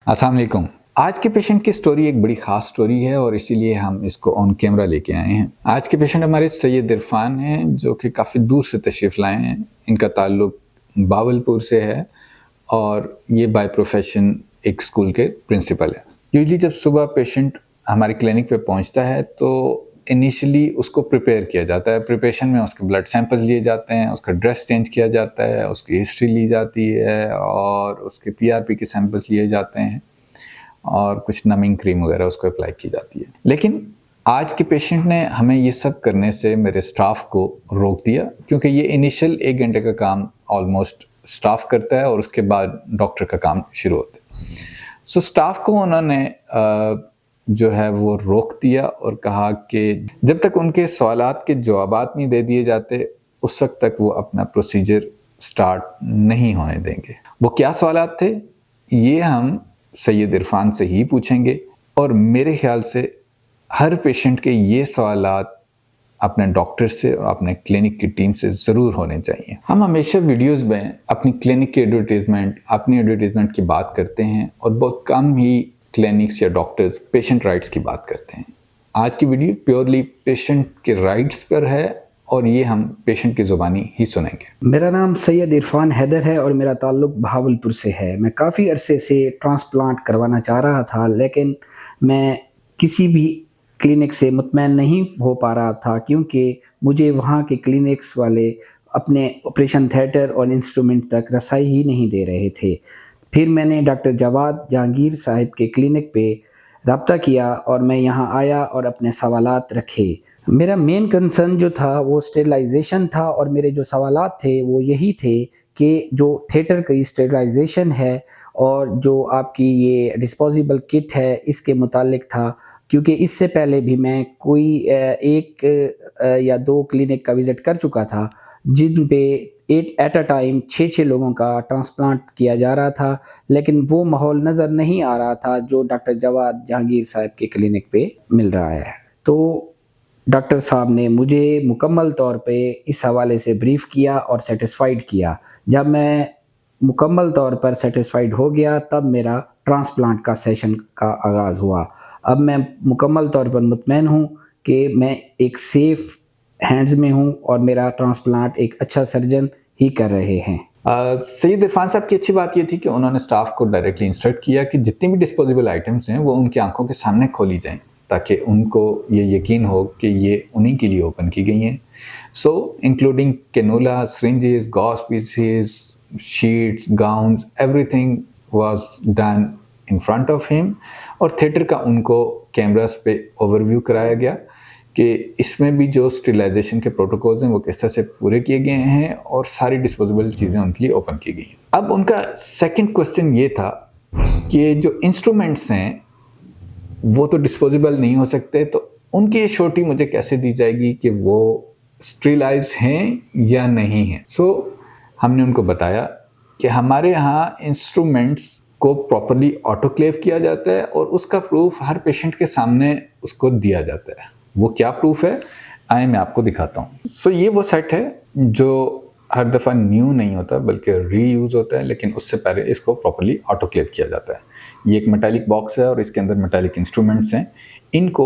अस्सलाम वालेकुम। आज के पेशेंट की स्टोरी एक बड़ी ख़ास स्टोरी है और इसीलिए हम इसको ऑन कैमरा लेके आए हैं। आज के पेशेंट हमारे सैयद इरफान हैं, जो कि काफ़ी दूर से तशरीफ़ लाए हैं। इनका ताल्लुक बावलपुर से है और ये बाय प्रोफेशन एक स्कूल के प्रिंसिपल हैं। यूजुअली जब सुबह पेशेंट हमारे क्लिनिक पे पहुंचता है तो इनिशियली उसको प्रिपेयर किया जाता है। प्रिपरेशन में उसके ब्लड सैंपल्स लिए जाते हैं, उसका ड्रेस चेंज किया जाता है, उसकी हिस्ट्री ली जाती है और उसके पीआरपी के सैंपल्स लिए जाते हैं और कुछ नमिंग क्रीम वगैरह उसको अप्लाई की जाती है। लेकिन आज के पेशेंट ने हमें ये सब करने से मेरे स्टाफ को रोक दिया, क्योंकि ये इनिशियल 1 घंटे का काम ऑलमोस्ट स्टाफ करता है और उसके बाद डॉक्टर का काम शुरू होता है। सो स्टाफ को उन्होंने जो है वो रोक दिया और कहा कि जब तक उनके सवालात के जवाबात नहीं दे दिए जाते उस वक्त तक वो अपना प्रोसीजर स्टार्ट नहीं होने देंगे। वो क्या सवालात थे ये हम सैयद इरफान से ही पूछेंगे और मेरे ख्याल से हर पेशेंट के ये सवालात अपने डॉक्टर से और अपने क्लिनिक की टीम से ज़रूर होने चाहिए। हम हमेशा वीडियोस में अपनी क्लिनिक की अपनी एडवर्टीजमेंट की बात करते हैं और बहुत कम ही क्लिनिक्स या डॉक्टर्स पेशेंट राइट्स की बात करते हैं। आज की वीडियो प्योरली पेशेंट के राइट्स पर है और ये हम पेशेंट की ज़ुबानी ही सुनेंगे। मेरा नाम सैयद इरफान हैदर है और मेरा ताल्लुक़ बहावलपुर से है। मैं काफ़ी अरसे से ट्रांसप्लांट करवाना चाह रहा था, लेकिन मैं किसी भी क्लिनिक से मुतमैन नहीं हो पा रहा था, क्योंकि मुझे वहाँ के क्लिनिक्स वाले अपने ऑपरेशन थिएटर और इंस्ट्रूमेंट तक रसाई ही नहीं दे रहे थे। फिर मैंने डॉक्टर जवाद जहांगीर साहब के क्लिनिक पे रब्ता किया और मैं यहाँ आया और अपने सवालात रखे। मेरा मेन कंसर्न जो था वो स्टेरिलाइजेशन था और मेरे जो सवालात थे वो यही थे कि जो थिएटर की स्टेरिलाइजेशन है और जो आपकी ये डिस्पोजेबल किट है इसके मुतालिक था, क्योंकि इससे पहले भी मैं कोई एक या 2 क्लिनिक का विज़िट कर चुका था, जिन पे एट अ टाइम 6-6 लोगों का ट्रांसप्लांट किया जा रहा था, लेकिन वो माहौल नज़र नहीं आ रहा था जो डॉक्टर जवाद जहांगीर साहब के क्लिनिक पे मिल रहा है। तो डॉक्टर साहब ने मुझे मुकम्मल तौर पे इस हवाले से ब्रीफ़ किया और सैटिस्फाइड किया। जब मैं मुकम्मल तौर पर सैटिस्फाइड हो गया तब मेरा ट्रांसप्लांट का सेशन का आगाज़ हुआ। अब मैं मुकम्मल तौर पर मुतमैन हूँ कि मैं एक सेफ़ हैंड्स में हूँ और मेरा ट्रांसप्लांट एक अच्छा सर्जन ही कर रहे हैं। सैयद इरफान साहब की अच्छी बात ये थी कि उन्होंने स्टाफ को डायरेक्टली इंस्ट्रक्ट किया कि जितनी भी डिस्पोजेबल आइटम्स हैं वो उनकी आंखों के सामने खोली जाएं, ताकि उनको ये यकीन हो कि ये उन्हीं के लिए ओपन की गई हैं। So including cannula, syringes, gauze pieces, sheets, gowns, everything was done in front of him और थिएटर का उनको कैमरास पे ओवरव्यू कराया गया कि इसमें भी जो स्टेरिलाइजेशन के प्रोटोकॉल्स हैं वो किस तरह से पूरे किए गए हैं और सारी डिस्पोजेबल चीज़ें उनके लिए ओपन की गई हैं। अब उनका सेकंड क्वेश्चन ये था कि जो इंस्ट्रूमेंट्स हैं वो तो डिस्पोजेबल नहीं हो सकते, तो उनकी श्योरिटी मुझे कैसे दी जाएगी कि वो स्टेरिलाइज हैं या नहीं हैं। हमने उनको बताया कि हमारे यहाँ इंस्ट्रूमेंट्स को प्रॉपर्ली ऑटोक्लेव किया जाता है और उसका प्रूफ हर पेशेंट के सामने उसको दिया जाता है। वो क्या प्रूफ है आए मैं आपको दिखाता हूँ। ये वो सेट है जो हर दफ़ा न्यू नहीं होता बल्कि रीयूज़ होता है, लेकिन उससे पहले इसको प्रॉपर्ली ऑटोक्लेव किया जाता है। ये एक मेटालिक बॉक्स है और इसके अंदर मेटालिक इंस्ट्रूमेंट्स हैं। इनको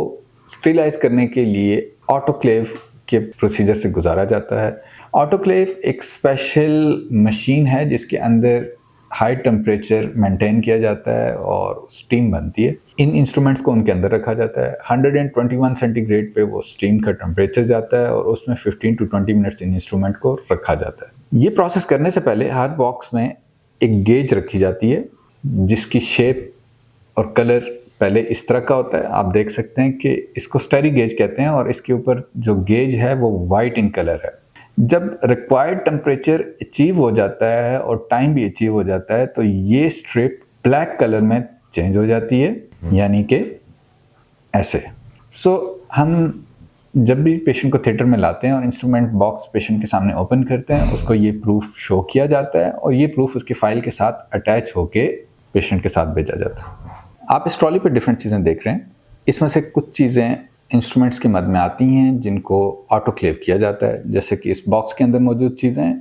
स्टेरिलाइज करने के लिए ऑटोक्लेव के प्रोसीजर से गुजारा जाता है। ऑटोक्लेव एक स्पेशल मशीन है जिसके अंदर हाई टेम्परेचर मेंटेन किया जाता है और स्टीम बनती है। इन इंस्ट्रूमेंट्स को उनके अंदर रखा जाता है। 121 सेंटीग्रेड पे वो स्टीम का टेम्परेचर जाता है और उसमें 15 to 20 मिनट्स इन इंस्ट्रूमेंट को रखा जाता है। ये प्रोसेस करने से पहले हर बॉक्स में एक गेज रखी जाती है जिसकी शेप और कलर पहले इस तरह का होता है। आप देख सकते हैं कि इसको स्टेरी गेज कहते हैं और इसके ऊपर जो गेज है वो वाइट इन कलर है। जब रिक्वायर्ड टेम्परेचर अचीव हो जाता है और टाइम भी अचीव हो जाता है तो ये स्ट्रिप ब्लैक कलर में चेंज हो जाती है, यानी कि ऐसे। हम जब भी पेशेंट को थिएटर में लाते हैं और इंस्ट्रूमेंट बॉक्स पेशेंट के सामने ओपन करते हैं उसको ये प्रूफ शो किया जाता है और ये प्रूफ उसकी फाइल के साथ अटैच होके पेशेंट के साथ भेजा जाता है। आप इस ट्रॉली पर डिफरेंट चीज़ें देख रहे हैं। इसमें से कुछ चीज़ें इंस्ट्रूमेंट्स की मद में आती हैं जिनको ऑटोक्लेव किया जाता है, जैसे कि इस बॉक्स के अंदर मौजूद चीज़ें,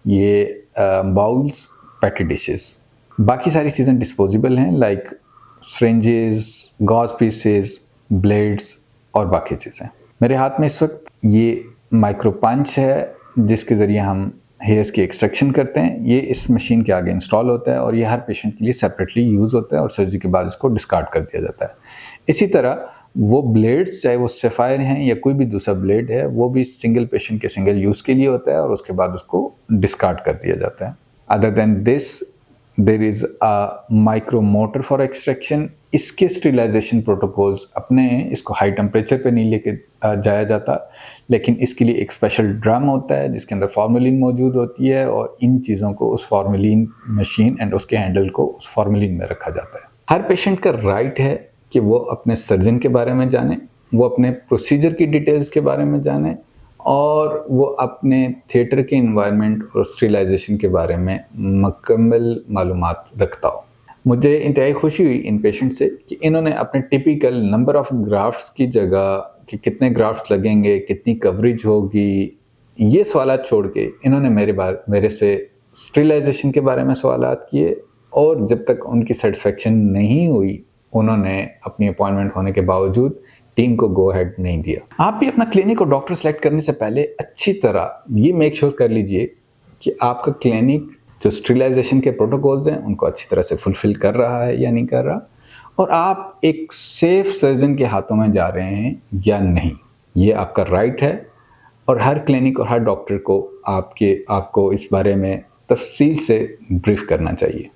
ये बाउल्स, पैटी डिशेस। बाकी सारी चीज़ें डिस्पोजेबल हैं, like syringes, gauze pieces, blades और बाकी चीज़ें। मेरे हाथ में इस वक्त ये माइक्रो पंच है जिसके ज़रिए हम हेयर्स की एक्सट्रैक्शन करते हैं। ये इस मशीन के आगे इंस्टॉल होता है और ये हर पेशेंट के लिए सेपरेटली यूज़ होता है और सर्जरी के बाद इसको डिस्कार्ड कर दिया जाता है। इसी तरह वो ब्लेड्स, चाहे वो सेफायर हैं या कोई भी दूसरा ब्लेड है, वो भी सिंगल पेशेंट के सिंगल यूज़ के लिए होता है और उसके बाद उसको डिस्कार्ड कर दिया जाता है। Other than this there is a micro motor for extraction. इसके स्टरीलाइजेशन प्रोटोकॉल्स अपने हैं, इसको हाई टेम्परेचर पे नहीं लेके जाया जाता, लेकिन इसके लिए एक स्पेशल ड्रम होता है जिसके अंदर फॉर्मेलिन मौजूद होती है और इन चीज़ों को उस फॉर्मेलिन मशीन एंड उसके हैंडल को उस फॉर्मेलिन में रखा जाता है। हर पेशेंट का राइट है कि वो अपने सर्जन के बारे में जाने, वो अपने प्रोसीजर की डिटेल्स के बारे में जाने और वो अपने थिएटर के इन्वायरमेंट और स्टरीलाइजेशन के बारे में मुकम्मल मालूमात रखता हो। मुझे इंतहाई खुशी हुई इन पेशेंट से कि इन्होंने अपने टिपिकल नंबर ऑफ़ ग्राफ्ट्स की जगह कि कितने ग्राफ्ट्स लगेंगे, कितनी कवरेज होगी, ये सवालात छोड़ के इन्होंने मेरे से स्टरीलाइजेशन के बारे में सवालात किए और जब तक उनकी सेटिस्फेक्शन नहीं हुई, उन्होंने अपनी अपॉइंटमेंट होने के बावजूद टीम को गो अहेड नहीं दिया। आप भी अपना क्लिनिक और डॉक्टर सेलेक्ट करने से पहले अच्छी तरह ये मेक श्योर कर लीजिए कि आपका क्लिनिक जो स्टरीलाइजेशन के प्रोटोकॉल्स हैं उनको अच्छी तरह से फुलफिल कर रहा है या नहीं कर रहा, और आप एक सेफ सर्जन के हाथों में जा रहे हैं या नहीं। ये आपका राइट है और हर क्लिनिक और हर डॉक्टर को आपको इस बारे में तफसील से ब्रीफ करना चाहिए।